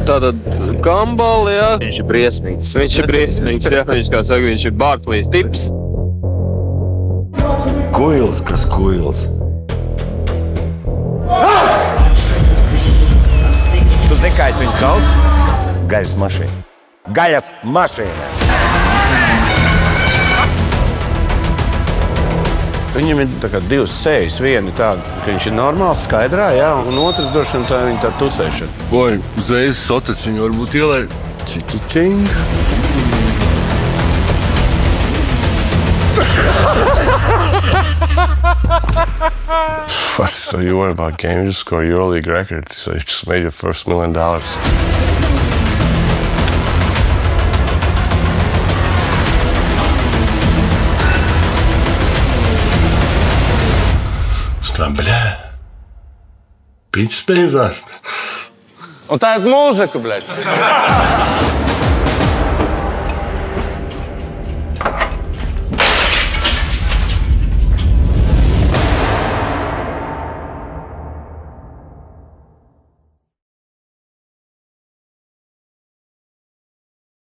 Tātad Gambol, jā. Viņš ir briesmīgs. Viņš ir briesmīgs, jā. Viņš, kā saka, viņš ir Barklīs tips. Kuils, kas kuils. Tu zini, kā es viņu sauc? Gaļas mašīna. Gaļas mašīna! Viņam ir tā kā divas sejas. Viena ir tāda, ka viņš ir normāls, skaidrā, jā, un otrs droši vien tā viņa tā tusēšana. Oi, uzreiz soteciņu varbūt ielai. Čiki-čing. So you worry about games, you score EuroLeague record, so you just made your first $1 million. Tā, bļā, piķis beidzās. Un tā ir mūzika, bļēc.